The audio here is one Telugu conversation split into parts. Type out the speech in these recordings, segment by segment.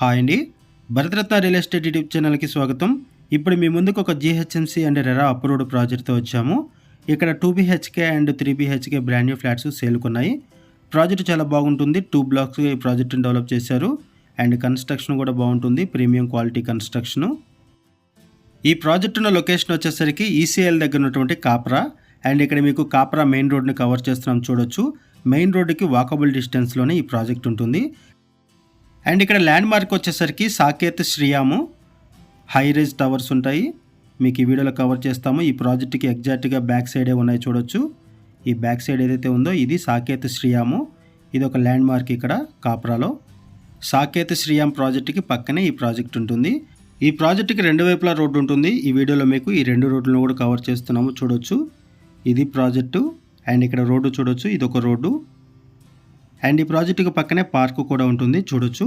హాయ్ అండి, భరతరత్న రియల్ ఎస్టేట్ యూట్యూబ్ ఛానల్కి స్వాగతం. ఇప్పుడు మీ ముందుకు ఒక జీహెచ్ఎంసీ అండ్ రెరా అప్రూవ్డ్ ప్రాజెక్ట్తో వచ్చాము. ఇక్కడ 2 BHK and 3 BHK brand new flats సేల్కున్నాయి. ప్రాజెక్ట్ చాలా బాగుంటుంది. 2 బ్లాక్స్గా ఈ ప్రాజెక్ట్ని డెవలప్ చేశారు అండ్ కన్స్ట్రక్షన్ కూడా బాగుంటుంది. Premium quality construction. ఈ ప్రాజెక్ట్ ఉన్న లొకేషన్ వచ్చేసరికి ఈసీఎల్ దగ్గర ఉన్నటువంటి కాప్రా అండ్ ఇక్కడ మీకు కాప్రా మెయిన్ రోడ్ని కవర్ చేస్తున్నాం చూడొచ్చు. మెయిన్ రోడ్డుకి వాకబుల్ డిస్టెన్స్లోనే ఈ ప్రాజెక్ట్ ఉంటుంది. అండ్ ఇక్కడ ల్యాండ్ మార్క్ వచ్చేసరికి Saketh Sriyamu high rise towers ఉంటాయి. మీకు ఈ వీడియోలో కవర్ చేస్తాము. ఈ ప్రాజెక్ట్కి ఎగ్జాక్ట్గా బ్యాక్ సైడే ఉన్నాయి చూడొచ్చు. ఈ బ్యాక్ సైడ్ ఏదైతే ఉందో ఇది సాకేత్ శ్రీయాము. ఇది ఒక ల్యాండ్ మార్క్ ఇక్కడ కాప్రాలో. సాకేత్ శ్రీయామ్ ప్రాజెక్ట్కి పక్కనే ఈ ప్రాజెక్ట్ ఉంటుంది. ఈ ప్రాజెక్ట్కి రెండు వైపులా రోడ్డు ఉంటుంది. ఈ వీడియోలో మీకు ఈ రెండు రోడ్లను కూడా కవర్ చేస్తున్నాము చూడొచ్చు. ఇది ప్రాజెక్టు అండ్ ఇక్కడ రోడ్డు చూడొచ్చు. ఇది ఒక రోడ్డు అండ్ ఈ ప్రాజెక్టుకి పక్కనే పార్కు కూడా ఉంటుంది చూడొచ్చు.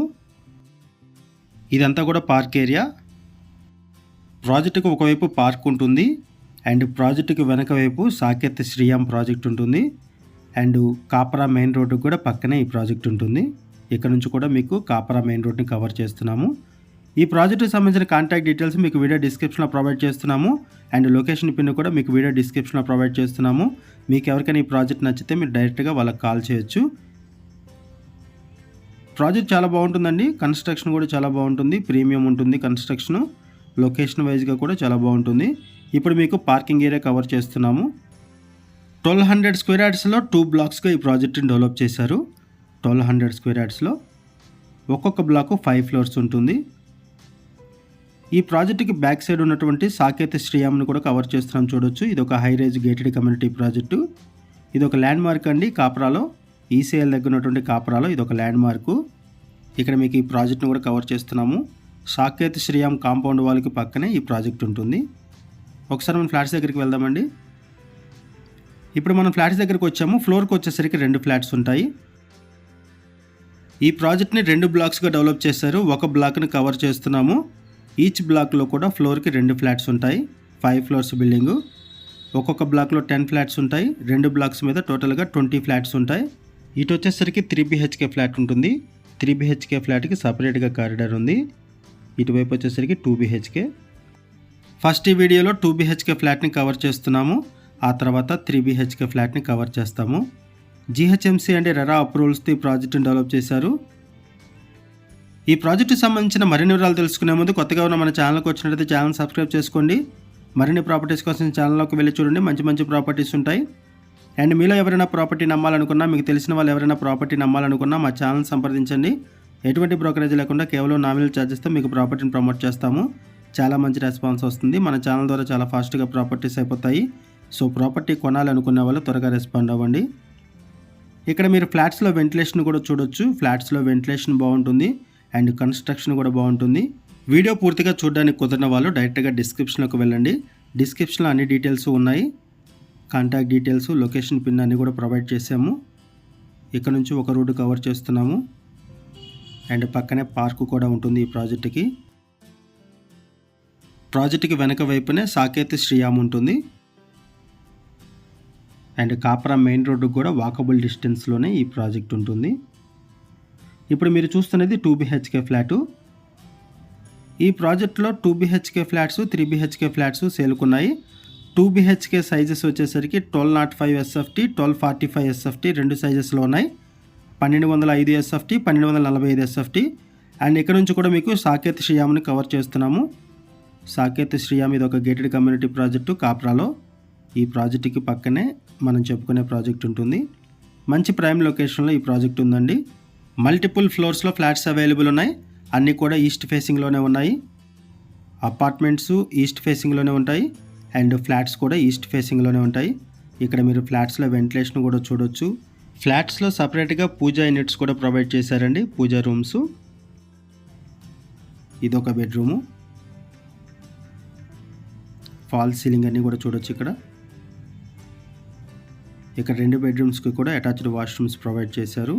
ఇదంతా కూడా పార్క్ ఏరియా. ప్రాజెక్టుకు ఒకవైపు పార్క్ ఉంటుంది అండ్ ప్రాజెక్టుకి వెనక వైపు సాకేత్ శ్రీయామ్ ప్రాజెక్ట్ ఉంటుంది అండ్ కాపరా మెయిన్ రోడ్డు కూడా పక్కనే ఈ ప్రాజెక్ట్ ఉంటుంది. ఇక్కడ నుంచి కూడా మీకు కాపరా మెయిన్ రోడ్ని కవర్ చేస్తున్నాము. ఈ ప్రాజెక్టుకి సంబంధించిన కాంటాక్ట్ డీటెయిల్స్ మీకు వీడియో డిస్క్రిప్షన్లో ప్రొవైడ్ చేస్తున్నాము అండ్ లొకేషన్ పిన్ కూడా మీకు వీడియో డిస్క్రిప్షన్లో ప్రొవైడ్ చేస్తున్నాము. మీకు ఎవరికైనా ఈ ప్రాజెక్ట్ నచ్చితే మీరు డైరెక్ట్గా వాళ్ళకి కాల్ చేయొచ్చు. ప్రాజెక్ట్ చాలా బాగుంటుందండి. కన్స్ట్రక్షన్ కూడా చాలా బాగుంటుంది. ప్రీమియం ఉంటుంది కన్స్ట్రక్షను. లొకేషన్ వైజ్గా కూడా చాలా బాగుంటుంది. ఇప్పుడు మీకు పార్కింగ్ ఏరియా కవర్ చేస్తున్నాము. 1200 స్క్వేర్ యార్డ్స్లో 2 బ్లాక్స్గా ఈ ప్రాజెక్ట్ని డెవలప్ చేశారు. 1200 స్క్వేర్ యార్డ్స్లో ఒక్కొక్క బ్లాకు 5 ఫ్లోర్స్ ఉంటుంది. ఈ ప్రాజెక్టుకి బ్యాక్ సైడ్ ఉన్నటువంటి సాకేత్ శ్రీయామ్ను కూడా కవర్ చేస్తున్నాం చూడొచ్చు. ఇది ఒక high rise gated community project. ఇది ఒక ల్యాండ్ మార్క్ అండి కాప్రాలో. ఈసీఎల్ దగ్గర ఉన్నటువంటి కాపరాలో ఇది ఒక ల్యాండ్ మార్కు. ఇక్కడ మీకు ఈ ప్రాజెక్ట్ని కూడా కవర్ చేస్తున్నాము. సాకేత్ శ్రీయామ్ కాంపౌండ్ వాళ్ళకి పక్కనే ఈ ప్రాజెక్ట్ ఉంటుంది. ఒకసారి మనం ఫ్లాట్స్ దగ్గరికి వెళ్దామండి. ఇప్పుడు మనం ఫ్లాట్స్ దగ్గరికి వచ్చాము. ఫ్లోర్కి వచ్చేసరికి 2 ఫ్లాట్స్ ఉంటాయి. ఈ ప్రాజెక్ట్ని 2 బ్లాక్స్గా డెవలప్ చేశారు. ఒక బ్లాక్ని కవర్ చేస్తున్నాము. ఈచ్ బ్లాక్లో కూడా ఫ్లోర్కి 2 ఫ్లాట్స్ ఉంటాయి. 5 ఫ్లోర్స్ బిల్డింగు. ఒక్కొక్క బ్లాక్లో 10 ఫ్లాట్స్ ఉంటాయి. 2 బ్లాక్స్ మీద టోటల్గా 20 ఫ్లాట్స్ ఉంటాయి. ఇటు వచ్చేసరికి 3 BHK ఫ్లాట్ ఉంటుంది. 3 BHK ఫ్లాట్కి సపరేట్గా కారిడార్ ఉంది. ఇటువైపు వచ్చేసరికి 2 BHK. ఫస్ట్ ఈ వీడియోలో 2 BHK ఫ్లాట్ని కవర్ చేస్తున్నాము. ఆ తర్వాత 3 BHK ఫ్లాట్ని కవర్ చేస్తాము. జీహెచ్ఎంసీ అంటే రెరా అప్రూవల్స్తో ఈ ప్రాజెక్టును డెవలప్ చేశారు. ఈ ప్రాజెక్టుకి సంబంధించిన మరిన్ని వివరాలు తెలుసుకునే ముందు కొత్తగా ఉన్న మన ఛానల్కి వచ్చినట్లయితే ఛానల్ సబ్స్క్రైబ్ చేసుకోండి. మరిన్ని ప్రాపర్టీస్ కోసం ఛానల్లోకి వెళ్ళి చూడండి. మంచి మంచి ప్రాపర్టీస్ ఉంటాయి. అండ్ మీలో ఎవరైనా ప్రాపర్టీ నమ్మాలనుకున్నా, మీకు తెలిసిన వాళ్ళు ఎవరైనా ప్రాపర్టీ నమ్మాలనుకున్నా మా ఛానల్ సంప్రదించండి. ఎటువంటి బ్రోకరేజ్ లేకుండా కేవలం నామినల్ ఛార్జెస్తో మీకు ప్రాపర్టీని ప్రమోట్ చేస్తాము. చాలా మంచి రెస్పాన్స్ వస్తుంది. మన ఛానల్ ద్వారా చాలా ఫాస్ట్గా ప్రాపర్టీస్ అయిపోతాయి. సో ప్రాపర్టీ కొనాలనుకునే వాళ్ళు త్వరగా రెస్పాండ్ అవ్వండి. ఇక్కడ మీరు ఫ్లాట్స్లో వెంటిలేషన్ కూడా చూడొచ్చు. ఫ్లాట్స్లో వెంటిలేషన్ బాగుంటుంది అండ్ కన్స్ట్రక్షన్ కూడా బాగుంటుంది. వీడియో పూర్తిగా చూడడానికి కుదిరిన వాళ్ళు డైరెక్ట్గా డిస్క్రిప్షన్లోకి వెళ్ళండి. డిస్క్రిప్షన్లో అన్ని డీటెయిల్స్ ఉన్నాయి. కాంటాక్ట్ డీటెయిల్స్, లొకేషన్ పిన్ అన్నీ కూడా ప్రొవైడ్ చేసాము. ఇక్కడ నుంచి ఒక రోడ్డు కవర్ చేస్తున్నాము అండ్ పక్కనే పార్కు కూడా ఉంటుంది ఈ ప్రాజెక్టుకి. ప్రాజెక్టుకి వెనక వైపునే సాకేత్ శ్రీయామ్ ఉంటుంది అండ్ కాపరా మెయిన్ రోడ్డు కూడా వాకబుల్ డిస్టెన్స్లోనే ఈ ప్రాజెక్ట్ ఉంటుంది. ఇప్పుడు మీరు చూస్తున్నది 2 BHK ఫ్లాటు. ఈ ప్రాజెక్టులో 2 BHK ఫ్లాట్స్, 3 BHK ఫ్లాట్స్ సేల్కున్నాయి. 2 BHK సైజెస్ వచ్చేసరికి 1205 SFT, 1245 SFT 2 సైజెస్లో ఉన్నాయి. 1205 SFT, 1245 SFT. అండ్ ఇక్కడ నుంచి కూడా మీకు సాకేత్ శ్రీయామ్ని కవర్ చేస్తున్నాము. సాకేత్ శ్రీయామ్ ఇది ఒక గేటెడ్ కమ్యూనిటీ ప్రాజెక్టు కాప్రాలో. ఈ ప్రాజెక్టుకి పక్కనే మనం చెప్పుకునే ప్రాజెక్ట్ ఉంటుంది. మంచి ప్రైమ్ లొకేషన్లో ఈ ప్రాజెక్ట్ ఉందండి. మల్టిపుల్ ఫ్లోర్స్లో ఫ్లాట్స్ అవైలబుల్ ఉన్నాయి. అన్నీ కూడా ఈస్ట్ ఫేసింగ్లోనే ఉన్నాయి. అపార్ట్మెంట్స్ ఈస్ట్ ఫేసింగ్లోనే ఉంటాయి అండ్ ఫ్లాట్స్ కూడా ఈస్ట్ ఫేసింగ్లోనే ఉంటాయి. ఇక్కడ మీరు ఫ్లాట్స్లో వెంటిలేషన్ కూడా చూడొచ్చు. ఫ్లాట్స్లో సపరేట్గా పూజా యూనిట్స్ కూడా ప్రొవైడ్ చేశారండి. పూజా రూమ్స్. ఇదొక బెడ్రూము. ఫాల్ సీలింగ్ అన్నీ కూడా చూడొచ్చు. ఇక్కడ 2 బెడ్రూమ్స్కి కూడా అటాచ్డ్ వాష్రూమ్స్ ప్రొవైడ్ చేశారు.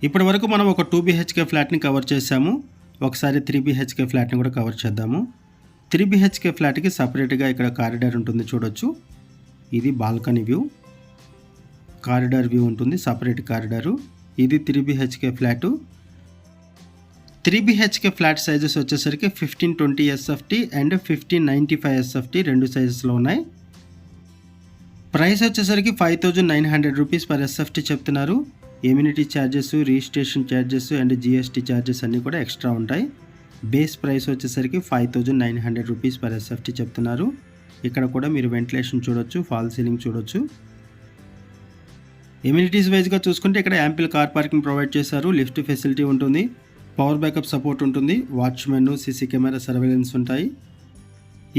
ఇప్పటి వరకు మనం ఒక 2 BHK ఫ్లాట్ని కవర్ చేసాము. ఒకసారి 3 BHK ఫ్లాట్ని కూడా కవర్ చేద్దాము. 3 BHK ఫ్లాట్కి సపరేట్గా ఇక్కడ కారిడార్ ఉంటుంది చూడొచ్చు. ఇది బాల్కనీ వ్యూ, కారిడార్ వ్యూ ఉంటుంది, సపరేట్ కారిడారు. ఇది 3 BHK flat. 3 BHK flat sizes వచ్చేసరికి 1520 SFT అండ్ 1595 SFT రెండు సైజెస్లో ఉన్నాయి. ప్రైస్ వచ్చేసరికి 5900 రూపీస్ పర్ SFT చెప్తున్నారు. ఎమ్యూనిటీ charges, registration charges and GST charges అన్నీ కూడా ఎక్స్ట్రా ఉంటాయి. బేస్ ప్రైస్ వచ్చేసరికి 5900 రూపీస్ పర్ SFT చెప్తున్నారు. ఇక్కడ కూడా మీరు వెంటిలేషన్ చూడొచ్చు, ఫాల్ సీలింగ్ చూడొచ్చు. ఎమ్యూనిటీస్ వైజ్గా చూసుకుంటే ఇక్కడ యాంపిల్ కార్ పార్కింగ్ ప్రొవైడ్ చేశారు, లిఫ్ట్ ఫెసిలిటీ ఉంటుంది, పవర్ బ్యాకప్ సపోర్ట్ ఉంటుంది, వాచ్మెన్, CC కెమెరా సర్వేలెన్స్ ఉంటాయి.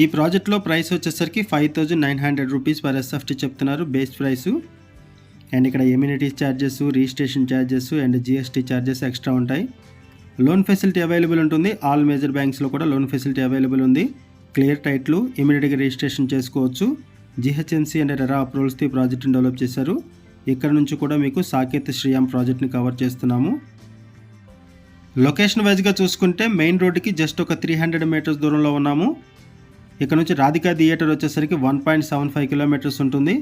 ఈ ప్రాజెక్ట్లో ప్రైస్ వచ్చేసరికి 5900 రూపీస్ పర్ SFT చెప్తున్నారు బేస్ ప్రైసు. అండ్ ఇక్కడ amenities charges, registration charges and GST charges extra ఉంటాయి. లోన్ ఫెసిలిటీ అవైలబుల్ ఉంటుంది, ఆల్ మేజర్ బ్యాంక్స్లో కూడా లోన్ ఫెసిలిటీ అవైలబుల్ ఉంది. క్లియర్ టైట్లు, ఇమీడియట్గా రిజిస్ట్రేషన్ చేసుకోవచ్చు. GHMC అండ్ రెరా అప్రూవల్స్తో ఈ ప్రాజెక్ట్ని డెవలప్ చేశారు. ఇక్కడ నుంచి కూడా మీకు సాకేత్ శ్రీయామ్ ప్రాజెక్ట్ని కవర్ చేస్తున్నాము. లొకేషన్ వైజ్గా చూసుకుంటే మెయిన్ రోడ్డుకి జస్ట్ ఒక 300 మీటర్స్ దూరంలో ఉన్నాము. ఇక్కడ నుంచి రాధికా థియేటర్ వచ్చేసరికి 1.75 కిలోమీటర్స్ ఉంటుంది,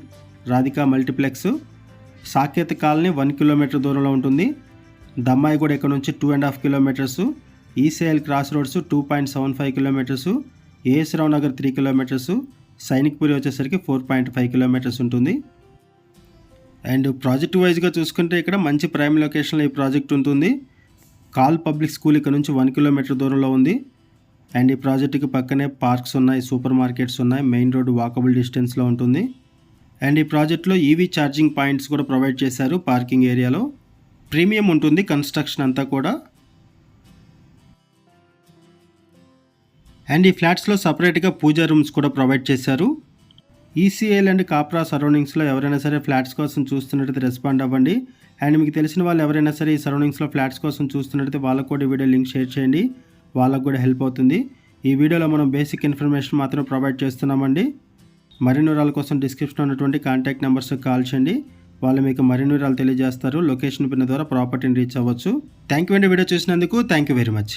Radhika multiplex. Saket colony 1 kilometre దూరంలో ఉంటుంది. దమ్మాయి కూడా ఇక్కడ నుంచి 2.5 kilometres. ECIL cross roads 2.75 kilometres. AS Rao Nagar 3 kilometres. Sainikpuri వచ్చేసరికి 4.5 కిలోమీటర్స్ ఉంటుంది. అండ్ ప్రాజెక్ట్ వైజ్గా చూసుకుంటే ఇక్కడ మంచి ప్రైమ్ లొకేషన్లో ఈ ప్రాజెక్ట్ ఉంటుంది. కాల్ పబ్లిక్ స్కూల్ ఇక్కడ నుంచి 1 కిలోమీటర్ దూరంలో ఉంది. అండ్ ఈ ప్రాజెక్టుకి పక్కనే పార్క్స్ ఉన్నాయి, సూపర్ మార్కెట్స్ ఉన్నాయి, మెయిన్ రోడ్ వాకబుల్ డిస్టెన్స్లో ఉంటుంది. అండ్ ఈ ప్రాజెక్ట్లో EV ఛార్జింగ్ పాయింట్స్ కూడా ప్రొవైడ్ చేశారు పార్కింగ్ ఏరియాలో. ప్రీమియం ఉంటుంది కన్స్ట్రక్షన్ అంతా కూడా. అండ్ ఈ ఫ్లాట్స్లో సపరేట్గా పూజా రూమ్స్ కూడా ప్రొవైడ్ చేశారు. ఈసీఎల్ అండ్ కాప్రా సరౌండింగ్స్లో ఎవరైనా సరే ఫ్లాట్స్ కోసం చూస్తున్నట్టయితే రెస్పాండ్ అవ్వండి. అండ్ మీకు తెలిసిన వాళ్ళు ఎవరైనా సరే ఈ సరౌండింగ్స్లో ఫ్లాట్స్ కోసం చూస్తున్నట్టయితే వాళ్ళకు కూడా వీడియో లింక్ షేర్ చేయండి, వాళ్ళకు కూడా హెల్ప్ అవుతుంది. ఈ వీడియోలో మనం బేసిక్ ఇన్ఫర్మేషన్ మాత్రం ప్రొవైడ్ చేస్తున్నామండి. మరిన్ని వివరాల కోసం డిస్క్రిప్షన్లో ఉన్నటువంటి కాంటాక్ట్ నెంబర్స్కి కాల్ చేయండి, వాళ్ళు మీకు మరిన్ని వివరాలు తెలియజేస్తారు. లొకేషన్ పిన్ ద్వారా ప్రాపర్టీని రీచ్ అవ్వచ్చు. థ్యాంక్ యూ అండి వీడియో చూసినందుకు. Thank you very much.